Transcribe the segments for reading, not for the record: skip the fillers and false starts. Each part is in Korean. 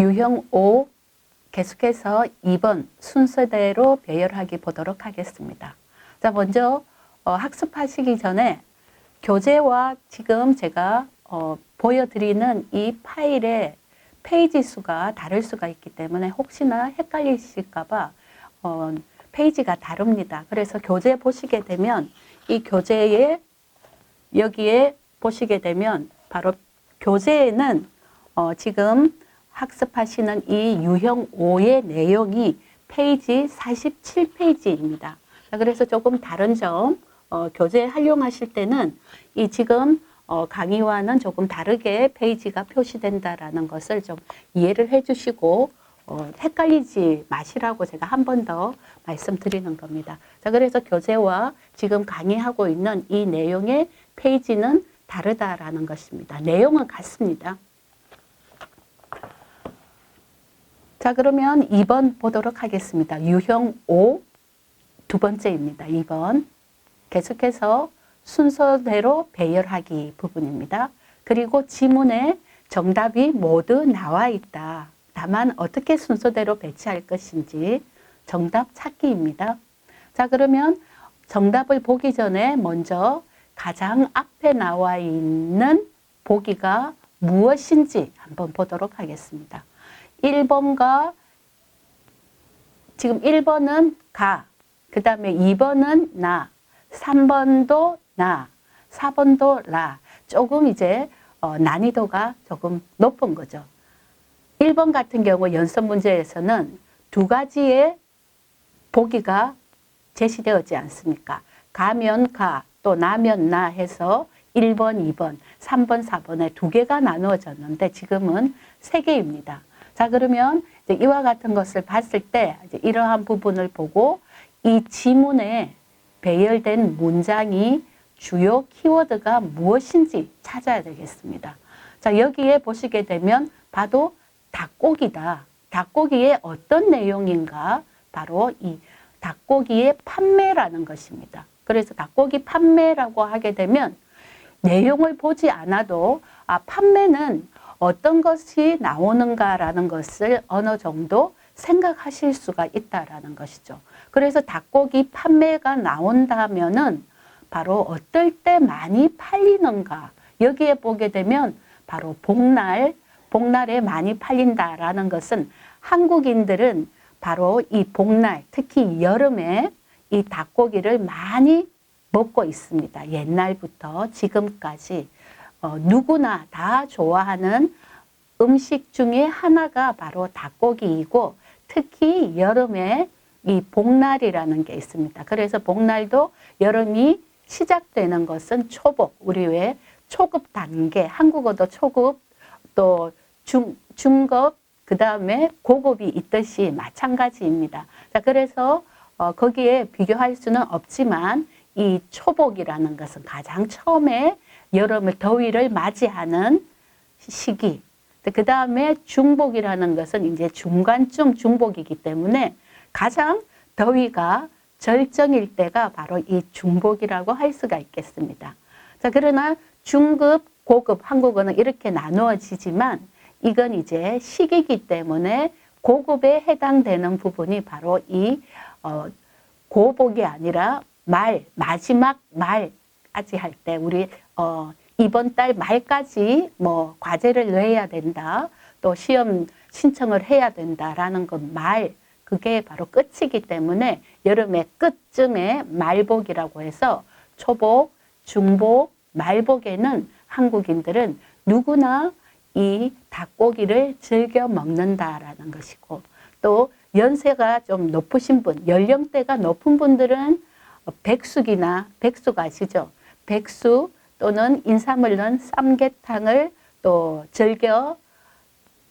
유형 5 계속해서 2번 순서대로 배열하기 보도록 하겠습니다. 자, 먼저 학습하시기 전에 교재와 지금 제가 보여드리는 이 파일의 페이지 수가 다를 수가 있기 때문에 혹시나 헷갈리실까봐 페이지가 다릅니다. 그래서 교재 보시게 되면 이 교재에 여기에 보시게 되면 바로 교재에는 지금 학습하시는 이 유형 5의 내용이 페이지 47페이지입니다. 그래서 조금 다른 점, 교재 활용하실 때는 이 지금 강의와는 조금 다르게 페이지가 표시된다라는 것을 좀 이해를 해주시고 헷갈리지 마시라고 제가 한 번 더 말씀드리는 겁니다. 자, 그래서 교재와 지금 강의하고 있는 이 내용의 페이지는 다르다라는 것입니다. 내용은 같습니다. 자, 그러면 2번 보도록 하겠습니다. 유형 5 두 번째입니다. 2번 계속해서 순서대로 배열하기 부분입니다. 그리고 지문에 정답이 모두 나와 있다. 다만 어떻게 순서대로 배치할 것인지 정답 찾기입니다. 자, 그러면 정답을 보기 전에 먼저 가장 앞에 나와 있는 보기가 무엇인지 한번 보도록 하겠습니다. 1번과 지금 1번은 가, 그 다음에 2번은 나, 3번도 나, 4번도 라. 조금 이제 난이도가 조금 높은 거죠. 1번 같은 경우 연습 문제에서는 두 가지의 보기가 제시되었지 않습니까? 가면 가, 또 나면 나 해서 1번, 2번, 3번, 4번에 두 개가 나누어졌는데 지금은 세 개입니다. 자, 그러면 이제 이와 같은 것을 봤을 때 이제 이러한 부분을 보고 이 지문에 배열된 문장이 주요 키워드가 무엇인지 찾아야 되겠습니다. 자, 여기에 보시게 되면 봐도 닭고기다. 닭고기의 어떤 내용인가? 바로 이 닭고기의 판매라는 것입니다. 그래서 닭고기 판매라고 하게 되면 내용을 보지 않아도 판매는 어떤 것이 나오는가라는 것을 어느 정도 생각하실 수가 있다라는 것이죠. 그래서 닭고기 판매가 나온다면은 바로 어떨 때 많이 팔리는가 여기에 보게 되면 바로 복날에 많이 팔린다라는 것은 한국인들은 바로 이 복날, 특히 여름에 이 닭고기를 많이 먹고 있습니다. 옛날부터 지금까지 누구나 다 좋아하는 음식 중에 하나가 바로 닭고기이고 특히 여름에 이 복날이라는 게 있습니다. 그래서 복날도 여름이 시작되는 것은 초복, 우리 왜 초급 단계, 한국어도 초급, 또 중급, 그 다음에 고급이 있듯이 마찬가지입니다. 자, 그래서 거기에 비교할 수는 없지만 이 초복이라는 것은 가장 처음에 여름을 더위를 맞이하는 시기. 그 다음에 중복이라는 것은 이제 중간쯤 중복이기 때문에 가장 더위가 절정일 때가 바로 이 중복이라고 할 수가 있겠습니다. 자, 그러나 중급, 고급, 한국어는 이렇게 나누어지지만 이건 이제 시기이기 때문에 고급에 해당되는 부분이 바로 이 고복이 아니라 마지막 말까지 할 때 우리 이번 달 말까지 뭐 과제를 내야 된다. 또 시험 신청을 해야 된다라는 그 그게 바로 끝이기 때문에 여름의 끝쯤에 말복이라고 해서 초복, 중복, 말복에는 한국인들은 누구나 이 닭고기를 즐겨 먹는다라는 것이고 또 연세가 좀 높으신 분, 연령대가 높은 분들은 백숙 아시죠? 백숙 또는 인삼을 넣은 삼계탕을 또 즐겨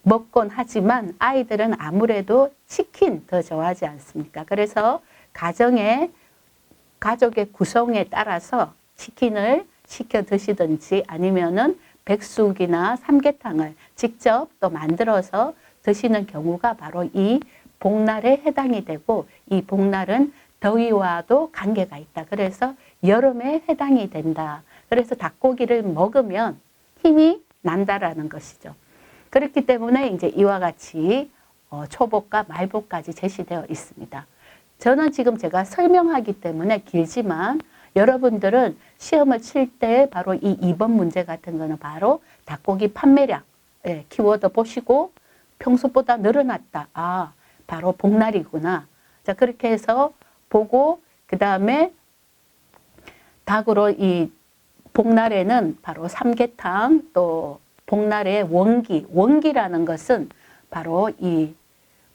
먹곤 하지만 아이들은 아무래도 치킨 더 좋아하지 않습니까? 그래서 가족의 구성에 따라서 치킨을 시켜 드시든지 아니면은 백숙이나 삼계탕을 직접 또 만들어서 드시는 경우가 바로 이 복날에 해당이 되고 이 복날은 더위와도 관계가 있다. 그래서 여름에 해당이 된다. 그래서 닭고기를 먹으면 힘이 난다라는 것이죠. 그렇기 때문에 이제 이와 같이 초복과 말복까지 제시되어 있습니다. 저는 지금 제가 설명하기 때문에 길지만 여러분들은 시험을 칠 때 바로 이 2번 문제 같은 거는 바로 닭고기 판매량 키워드 보시고 평소보다 늘어났다. 아, 바로 복날이구나. 자, 그렇게 해서 보고 그 다음에 닭으로 이 복날에는 바로 삼계탕 또 복날의 원기라는 것은 바로 이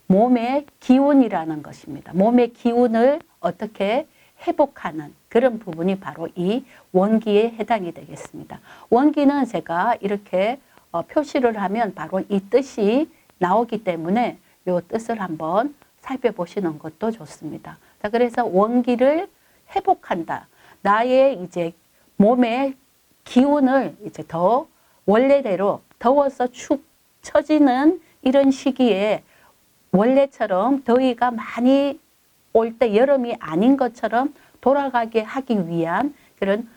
몸의 기운이라는 것입니다. 몸의 기운을 어떻게 회복하는 그런 부분이 바로 이 원기에 해당이 되겠습니다. 원기는 제가 이렇게 표시를 하면 바로 이 뜻이 나오기 때문에 이 뜻을 한번 살펴보시는 것도 좋습니다. 자, 그래서 원기를 회복한다. 나의 이제 몸의 기운을 이제 더 원래대로 더워서 축 처지는 이런 시기에 원래처럼 더위가 많이 올 때 여름이 아닌 것처럼 돌아가게 하기 위한 그런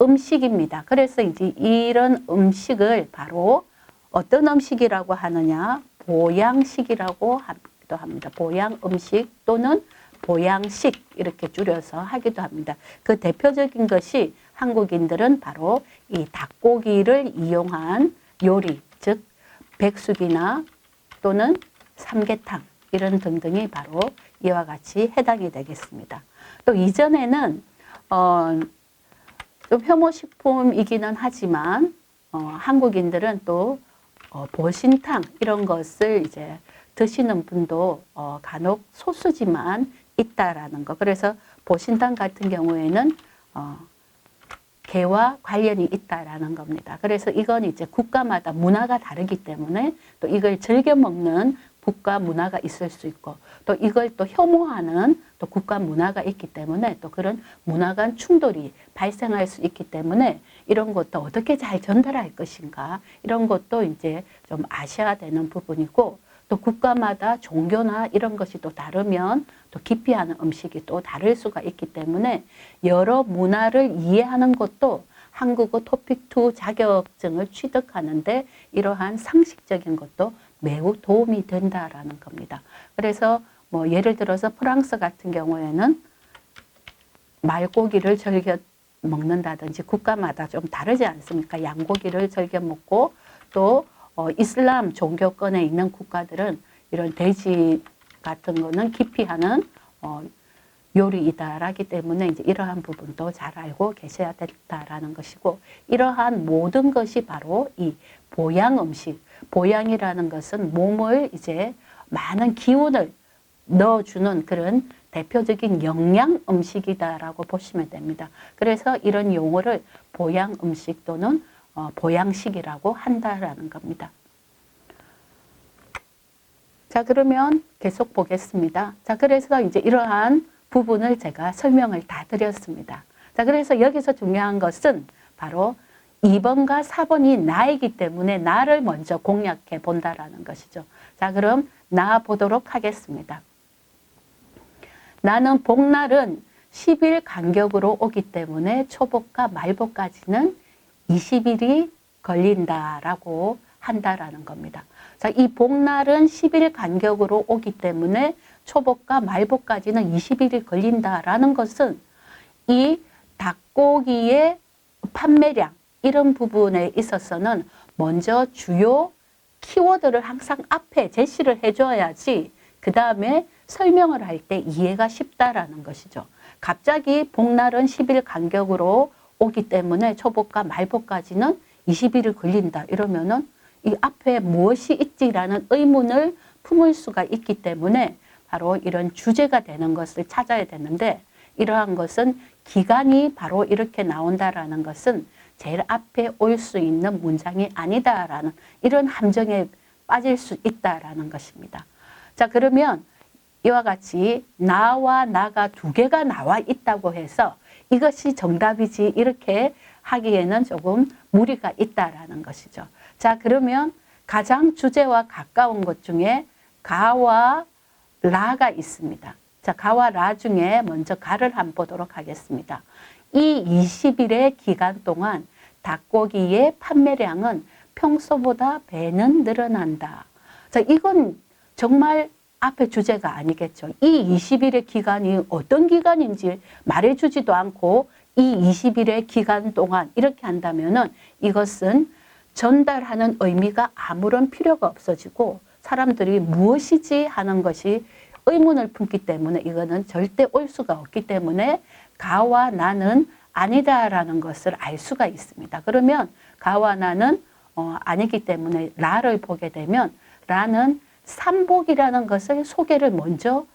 음식입니다. 그래서 이제 이런 음식을 바로 어떤 음식이라고 하느냐? 보양식이라고 하기도 합니다. 보양 음식 또는 보양식 이렇게 줄여서 하기도 합니다. 그 대표적인 것이 한국인들은 바로 이 닭고기를 이용한 요리, 즉 백숙이나 또는 삼계탕 이런 등등이 바로 이와 같이 해당이 되겠습니다. 또 이전에는 좀 혐오식품이기는 하지만 한국인들은 또 보신탕 이런 것을 이제 드시는 분도 간혹 소수지만 있다라는 거. 그래서 보신탕 같은 경우에는 개와 관련이 있다라는 겁니다. 그래서 이건 이제 국가마다 문화가 다르기 때문에 또 이걸 즐겨 먹는 국가 문화가 있을 수 있고 또 이걸 또 혐오하는 또 국가 문화가 있기 때문에 또 그런 문화 간 충돌이 발생할 수 있기 때문에 이런 것도 어떻게 잘 전달할 것인가 이런 것도 이제 좀 아셔야 되는 부분이고 또 국가마다 종교나 이런 것이 또 다르면 또 기피하는 음식이 또 다를 수가 있기 때문에 여러 문화를 이해하는 것도 한국어 토픽2 자격증을 취득하는데 이러한 상식적인 것도 매우 도움이 된다라는 겁니다. 그래서 뭐 예를 들어서 프랑스 같은 경우에는 말고기를 즐겨 먹는다든지 국가마다 좀 다르지 않습니까? 양고기를 즐겨 먹고 또 이슬람 종교권에 있는 국가들은 이런 돼지 같은 거는 기피하는 요리이다라기 때문에 이제 이러한 부분도 잘 알고 계셔야 된다라는 것이고 이러한 모든 것이 바로 이 보양 음식, 보양이라는 것은 몸을 이제 많은 기운을 넣어주는 그런 대표적인 영양 음식이다라고 보시면 됩니다. 그래서 이런 용어를 보양 음식 또는 보양식이라고 한다라는 겁니다. 자, 그러면 계속 보겠습니다. 자, 그래서 이제 이러한 부분을 제가 설명을 다 드렸습니다. 자, 그래서 여기서 중요한 것은 바로 2번과 4번이 나이기 때문에 나를 먼저 공략해 본다라는 것이죠. 자, 그럼 나 보도록 하겠습니다. 나는 복날은 10일 간격으로 오기 때문에 초복과 말복까지는 20일이 걸린다라고 한다라는 겁니다. 자, 이 복날은 10일 간격으로 오기 때문에 초복과 말복까지는 20일이 걸린다라는 것은 이 닭고기의 판매량 이런 부분에 있어서는 먼저 주요 키워드를 항상 앞에 제시를 해줘야지 그 다음에 설명을 할 때 이해가 쉽다라는 것이죠. 갑자기 복날은 10일 간격으로 오기 때문에 초복과 말복까지는 20일이 걸린다 이러면은 이 앞에 무엇이 있지라는 의문을 품을 수가 있기 때문에 바로 이런 주제가 되는 것을 찾아야 되는데 이러한 것은 기간이 바로 이렇게 나온다라는 것은 제일 앞에 올 수 있는 문장이 아니다라는 이런 함정에 빠질 수 있다라는 것입니다. 자, 그러면 이와 같이 나와 나가 두 개가 나와 있다고 해서 이것이 정답이지 이렇게 하기에는 조금 무리가 있다라는 것이죠. 자, 그러면 가장 주제와 가까운 것 중에 가와 라가 있습니다. 자, 가와 라 중에 먼저 가를 한번 보도록 하겠습니다. 이 20일의 기간 동안 닭고기의 판매량은 평소보다 배는 늘어난다. 자, 이건 정말 앞에 주제가 아니겠죠. 이 20일의 기간이 어떤 기간인지 말해주지도 않고 이 20일의 기간 동안 이렇게 한다면은 이것은 전달하는 의미가 아무런 필요가 없어지고 사람들이 무엇이지 하는 것이 의문을 품기 때문에 이거는 절대 올 수가 없기 때문에 가와 나는 아니다라는 것을 알 수가 있습니다. 그러면 가와 나는 아니기 때문에 라를 보게 되면 라는 삼복이라는 것을 소개를 먼저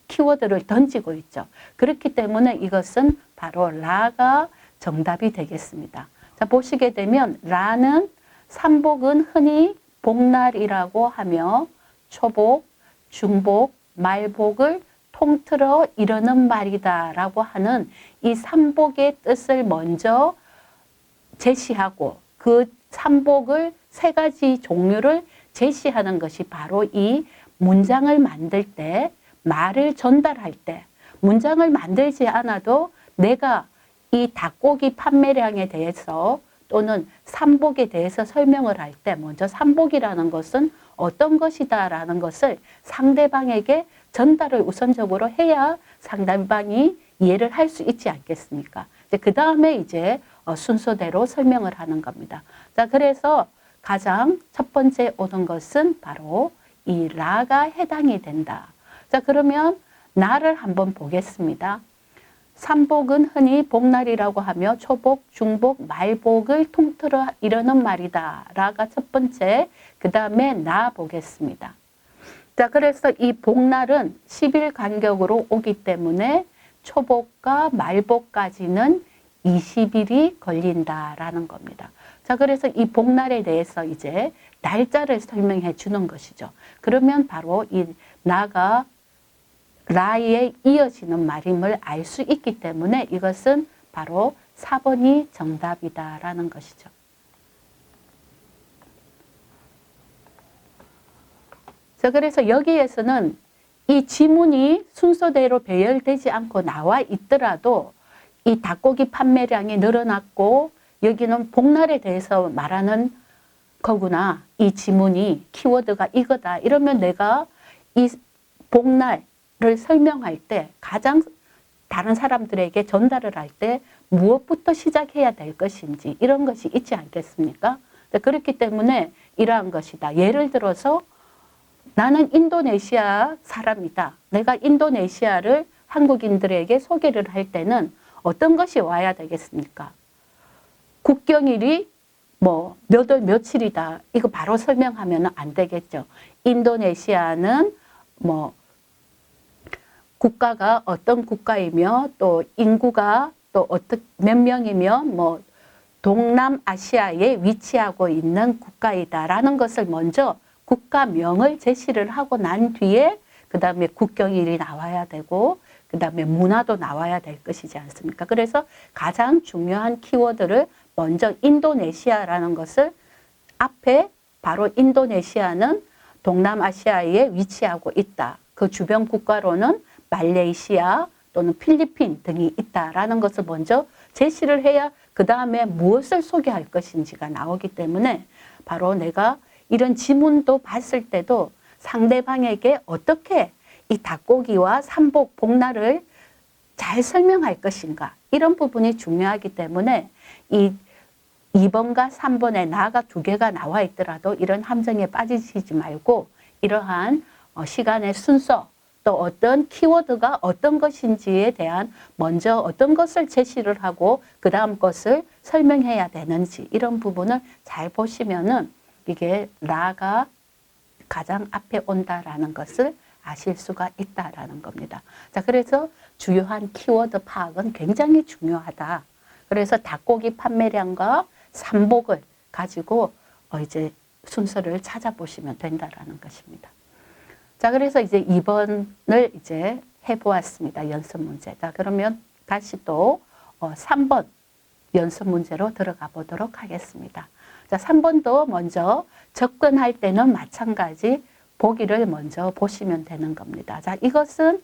키워드를 던지고 있죠. 그렇기 때문에 이것은 바로 라가 정답이 되겠습니다. 자, 보시게 되면 라는 삼복은 흔히 복날이라고 하며 초복, 중복, 말복을 통틀어 이르는 말이다 라고 하는 이 삼복의 뜻을 먼저 제시하고 그 삼복을 세 가지 종류를 제시하는 것이 바로 이 문장을 만들 때, 말을 전달할 때, 문장을 만들지 않아도 내가 이 닭고기 판매량에 대해서 또는 삼복에 대해서 설명을 할 때 먼저 삼복이라는 것은 어떤 것이다 라는 것을 상대방에게 전달을 우선적으로 해야 상대방이 이해를 할 수 있지 않겠습니까? 그 다음에 이제 순서대로 설명을 하는 겁니다. 자, 그래서 가장 첫 번째 오는 것은 바로 이 라가 해당이 된다. 자, 그러면 나를 한번 보겠습니다. 삼복은 흔히 복날이라고 하며 초복, 중복, 말복을 통틀어 이르는 말이다. 라가 첫 번째, 그 다음에 나 보겠습니다. 자, 그래서 이 복날은 10일 간격으로 오기 때문에 초복과 말복까지는 20일이 걸린다라는 겁니다. 자, 그래서 이 복날에 대해서 이제 날짜를 설명해 주는 것이죠. 그러면 바로 이 나가 라에 이어지는 말임을 알 수 있기 때문에 이것은 바로 4번이 정답이다라는 것이죠. 자, 그래서 여기에서는 이 지문이 순서대로 배열되지 않고 나와 있더라도 이 닭고기 판매량이 늘어났고 여기는 복날에 대해서 말하는 거구나. 이 지문이 키워드가 이거다. 이러면 내가 이 복날을 설명할 때 가장 다른 사람들에게 전달을 할 때 무엇부터 시작해야 될 것인지 이런 것이 있지 않겠습니까? 그렇기 때문에 이러한 것이다. 예를 들어서 나는 인도네시아 사람이다. 내가 인도네시아를 한국인들에게 소개를 할 때는 어떤 것이 와야 되겠습니까? 국경일이 뭐 몇 월 며칠이다. 이거 바로 설명하면 안 되겠죠. 인도네시아는 뭐 국가가 어떤 국가이며 또 인구가 또 몇 명이며 뭐 동남아시아에 위치하고 있는 국가이다라는 것을 먼저 국가명을 제시를 하고 난 뒤에 그 다음에 국경일이 나와야 되고 그 다음에 문화도 나와야 될 것이지 않습니까? 그래서 가장 중요한 키워드를 먼저 인도네시아라는 것을 앞에 바로 인도네시아는 동남아시아에 위치하고 있다. 그 주변 국가로는 말레이시아 또는 필리핀 등이 있다라는 것을 먼저 제시를 해야 그 다음에 무엇을 소개할 것인지가 나오기 때문에 바로 내가 이런 지문도 봤을 때도 상대방에게 어떻게 이 닭고기와 삼복, 복날을 잘 설명할 것인가 이런 부분이 중요하기 때문에 이 2번과 3번에 나가 두 개가 나와 있더라도 이런 함정에 빠지시지 말고 이러한 시간의 순서 또 어떤 키워드가 어떤 것인지에 대한 먼저 어떤 것을 제시를 하고 그 다음 것을 설명해야 되는지 이런 부분을 잘 보시면은 이게 라가 가장 앞에 온다라는 것을 아실 수가 있다라는 겁니다. 자, 그래서 주요한 키워드 파악은 굉장히 중요하다. 그래서 닭고기 판매량과 삼복을 가지고 이제 순서를 찾아보시면 된다라는 것입니다. 자, 그래서 이제 2번을 이제 해보았습니다. 연습 문제. 자, 그러면 다시 또 3번 연습 문제로 들어가 보도록 하겠습니다. 자, 3번도 먼저 접근할 때는 마찬가지 보기를 먼저 보시면 되는 겁니다. 자, 이것은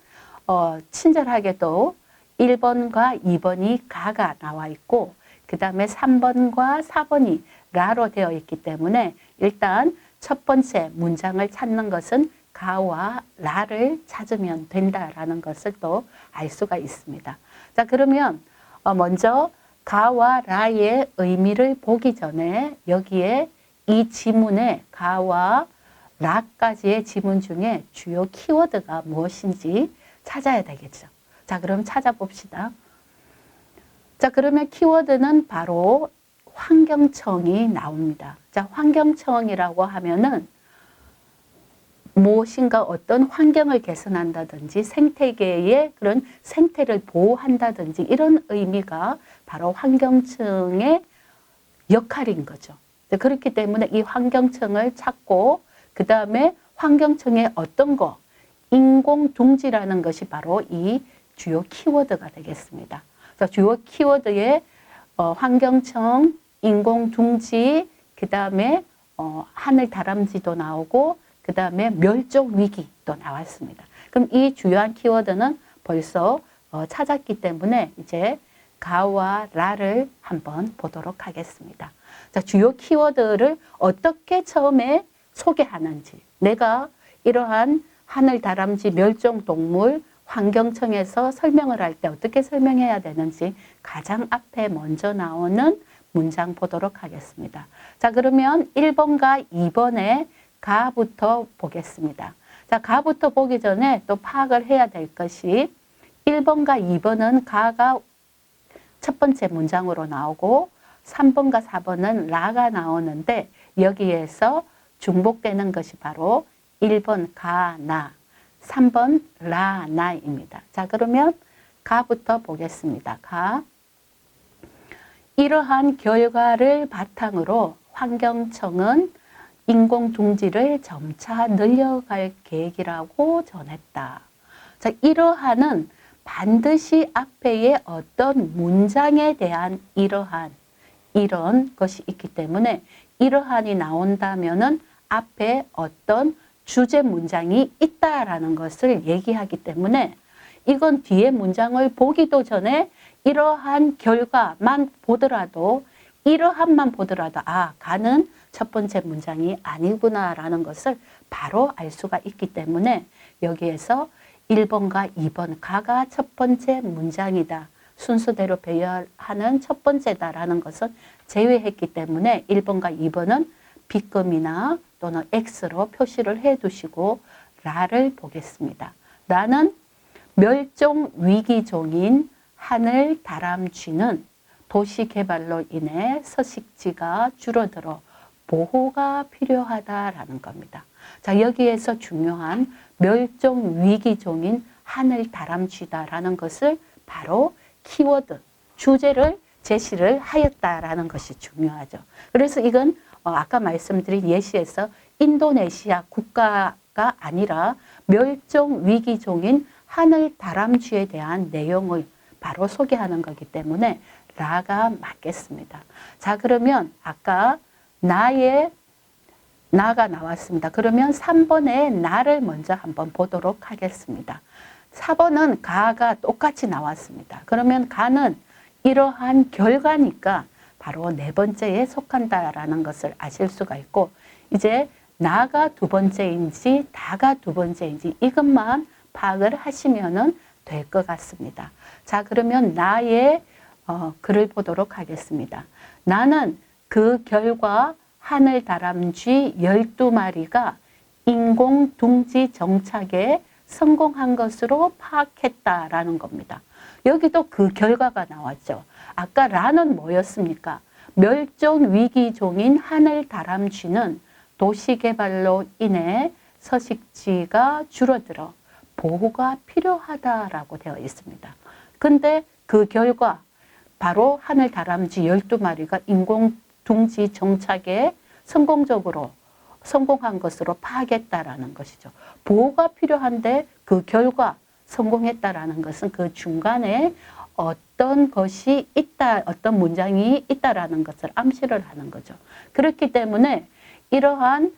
친절하게도 1번과 2번이 가가 나와 있고 그 다음에 3번과 4번이 라로 되어 있기 때문에 일단 첫 번째 문장을 찾는 것은 가와 라를 찾으면 된다라는 것을 또 알 수가 있습니다. 자, 그러면 먼저 가와 라의 의미를 보기 전에 여기에 이 지문에 가와 라까지의 지문 중에 주요 키워드가 무엇인지 찾아야 되겠죠. 자, 그럼 찾아봅시다. 자, 그러면 키워드는 바로 환경청이 나옵니다. 자, 환경청이라고 하면은 무엇인가 어떤 환경을 개선한다든지 생태계의 그런 생태를 보호한다든지 이런 의미가 바로 환경청의 역할인 거죠. 그렇기 때문에 이 환경청을 찾고 그 다음에 환경청의 어떤 거 인공둥지라는 것이 바로 이 주요 키워드가 되겠습니다. 그래서 주요 키워드에 환경청, 인공둥지, 그 다음에 하늘 다람쥐도 나오고 그 다음에 멸종위기도 나왔습니다. 그럼 이 주요한 키워드는 벌써 찾았기 때문에 이제 가와 라를 한번 보도록 하겠습니다. 자, 주요 키워드를 어떻게 처음에 소개하는지, 내가 이러한 하늘 다람쥐 멸종동물 환경청에서 설명을 할 때 어떻게 설명해야 되는지 가장 앞에 먼저 나오는 문장 보도록 하겠습니다. 자, 그러면 1번과 2번에 가부터 보겠습니다. 자, 가부터 보기 전에 또 파악을 해야 될 것이 1번과 2번은 가가 첫 번째 문장으로 나오고 3번과 4번은 라가 나오는데 여기에서 중복되는 것이 바로 1번 가, 나, 3번 라, 나입니다. 자, 그러면 가부터 보겠습니다. 가. 이러한 결과를 바탕으로 환경청은 인공둥지를 점차 늘려갈 계획이라고 전했다. 자, 이러한은 반드시 앞에의 어떤 문장에 대한 이런 것이 있기 때문에 이러한이 나온다면은 앞에 어떤 주제 문장이 있다라는 것을 얘기하기 때문에 이건 뒤에 문장을 보기도 전에 이러한 결과만 보더라도 이러한만 보더라도 아, 가는 첫 번째 문장이 아니구나라는 것을 바로 알 수가 있기 때문에 여기에서 1번과 2번 가가 첫 번째 문장이다. 순서대로 배열하는 첫 번째다라는 것은 제외했기 때문에 1번과 2번은 B금이나 또는 X로 표시를 해 두시고 라를 보겠습니다. 라는 멸종 위기종인 하늘 다람쥐는 도시 개발로 인해 서식지가 줄어들어 보호가 필요하다라는 겁니다. 자, 여기에서 중요한 멸종 위기종인 하늘 다람쥐다라는 것을 바로 키워드, 주제를 제시를 하였다라는 것이 중요하죠. 그래서 이건 아까 말씀드린 예시에서 인도네시아 국가가 아니라 멸종 위기종인 하늘 다람쥐에 대한 내용을 바로 소개하는 거기 때문에 라가 맞겠습니다. 자, 그러면 아까 나가 나왔습니다. 그러면 3번의 나를 먼저 한번 보도록 하겠습니다. 4번은 가가 똑같이 나왔습니다. 그러면 가는 이러한 결과니까 바로 네 번째에 속한다라는 것을 아실 수가 있고 이제 나가 두 번째인지 다가 두 번째인지 이것만 파악을 하시면 될 것 같습니다. 자, 그러면 나의 글을 보도록 하겠습니다. 나는 그 결과 하늘 다람쥐 12마리가 인공둥지 정착에 성공한 것으로 파악했다라는 겁니다. 여기도 그 결과가 나왔죠. 아까 라는 뭐였습니까? 멸종 위기종인 하늘 다람쥐는 도시개발로 인해 서식지가 줄어들어 보호가 필요하다라고 되어 있습니다. 근데 그 결과 바로 하늘 다람쥐 12마리가 인공둥지 정착에 성공한 것으로 파악했다라는 것이죠. 보호가 필요한데 그 결과 성공했다라는 것은 그 중간에 어떤 것이 있다, 어떤 문장이 있다라는 것을 암시를 하는 거죠. 그렇기 때문에 이러한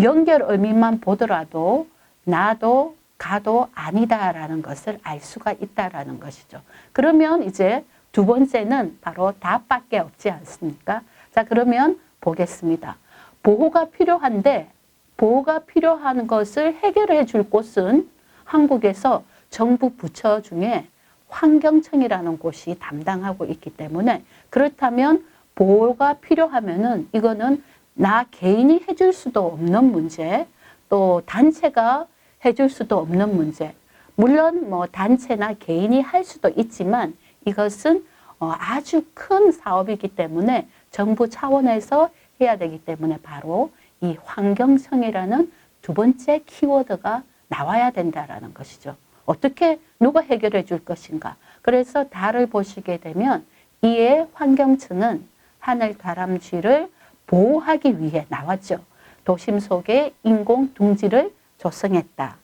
연결 의미만 보더라도 나도 가도 아니다라는 것을 알 수가 있다라는 것이죠. 그러면 이제 두 번째는 바로 다밖에 없지 않습니까? 자, 그러면 보겠습니다. 보호가 필요한데 보호가 필요한 것을 해결해 줄 곳은 한국에서 정부 부처 중에 환경청이라는 곳이 담당하고 있기 때문에 그렇다면 보호가 필요하면은 이거는 나 개인이 해줄 수도 없는 문제, 또 단체가 해줄 수도 없는 문제. 물론 뭐 단체나 개인이 할 수도 있지만 이것은 아주 큰 사업이기 때문에 정부 차원에서 해야 되기 때문에 바로 이 환경청이라는 두 번째 키워드가 나와야 된다라는 것이죠. 어떻게 누가 해결해 줄 것인가. 그래서 달을 보시게 되면 이에 환경청은 하늘 다람쥐를 보호하기 위해 나왔죠. 도심 속에 인공 둥지를 조성했다.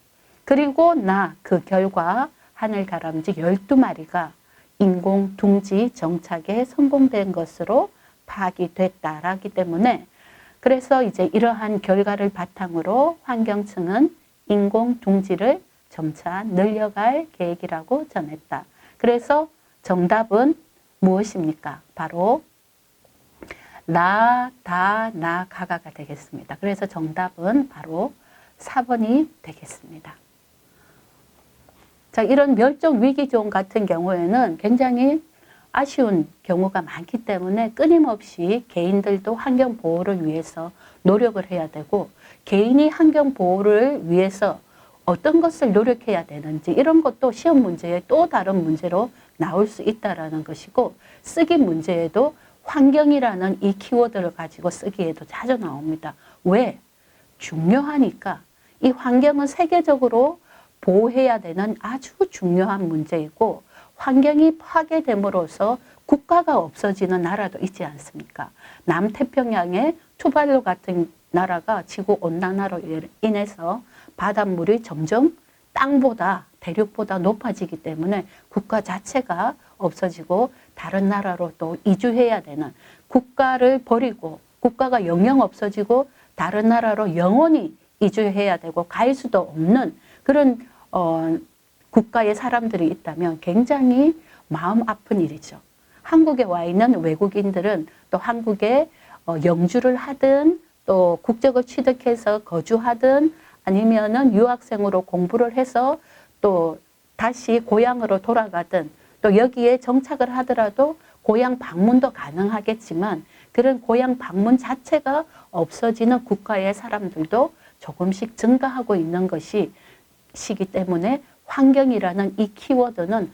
그리고 그 결과 하늘 다람쥐 12마리가 인공 둥지 정착에 성공된 것으로 파악이 됐다라기 때문에 그래서 이제 이러한 결과를 바탕으로 환경청은 인공 둥지를 점차 늘려갈 계획이라고 전했다. 그래서 정답은 무엇입니까? 바로 나, 다, 나, 가가가 되겠습니다. 그래서 정답은 바로 4번이 되겠습니다. 자, 이런 멸종 위기종 같은 경우에는 굉장히 아쉬운 경우가 많기 때문에 끊임없이 개인들도 환경 보호를 위해서 노력을 해야 되고 개인이 환경 보호를 위해서 어떤 것을 노력해야 되는지 이런 것도 시험 문제에 또 다른 문제로 나올 수 있다는 것이고 쓰기 문제에도 환경이라는 이 키워드를 가지고 쓰기에도 자주 나옵니다. 왜? 중요하니까. 이 환경은 세계적으로 보호해야 되는 아주 중요한 문제이고 환경이 파괴됨으로써 국가가 없어지는 나라도 있지 않습니까? 남태평양의 투발루 같은 나라가 지구온난화로 인해서 바닷물이 점점 땅보다 대륙보다 높아지기 때문에 국가 자체가 없어지고 다른 나라로 또 이주해야 되는 국가를 버리고 국가가 영영 없어지고 다른 나라로 영원히 이주해야 되고 갈 수도 없는 그런 국가의 사람들이 있다면 굉장히 마음 아픈 일이죠. 한국에 와 있는 외국인들은 또 한국에 영주를 하든 또 국적을 취득해서 거주하든 아니면은 유학생으로 공부를 해서 또 다시 고향으로 돌아가든 또 여기에 정착을 하더라도 고향 방문도 가능하겠지만 그런 고향 방문 자체가 없어지는 국가의 사람들도 조금씩 증가하고 있는 것이기 때문에 환경이라는 이 키워드는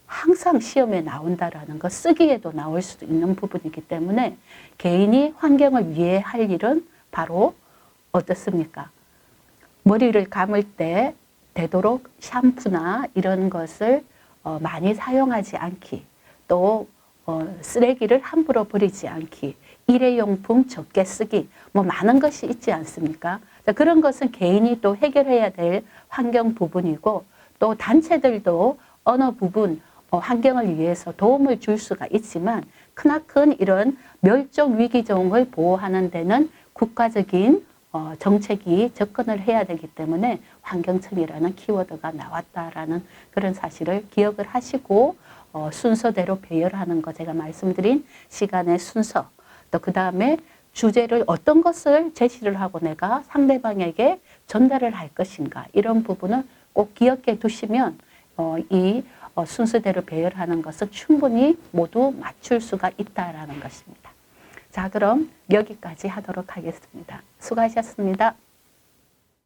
항상 시험에 나온다라는 것, 쓰기에도 나올 수도 있는 부분이기 때문에 개인이 환경을 위해 할 일은 바로 어떻습니까? 머리를 감을 때 되도록 샴푸나 이런 것을 많이 사용하지 않기, 또 쓰레기를 함부로 버리지 않기, 일회용품 적게 쓰기, 뭐 많은 것이 있지 않습니까? 그런 것은 개인이 또 해결해야 될 환경 부분이고 또 단체들도 어느 부분 환경을 위해서 도움을 줄 수가 있지만 크나큰 이런 멸종 위기종을 보호하는 데는 국가적인 정책이 접근을 해야 되기 때문에 환경청이라는 키워드가 나왔다라는 그런 사실을 기억을 하시고 순서대로 배열하는 거 제가 말씀드린 시간의 순서 또 그 다음에 주제를 어떤 것을 제시를 하고 내가 상대방에게 전달을 할 것인가 이런 부분을 꼭 기억해 두시면 이 순서대로 배열하는 것은 충분히 모두 맞출 수가 있다라는 것입니다. 자, 그럼 여기까지 하도록 하겠습니다. 수고하셨습니다.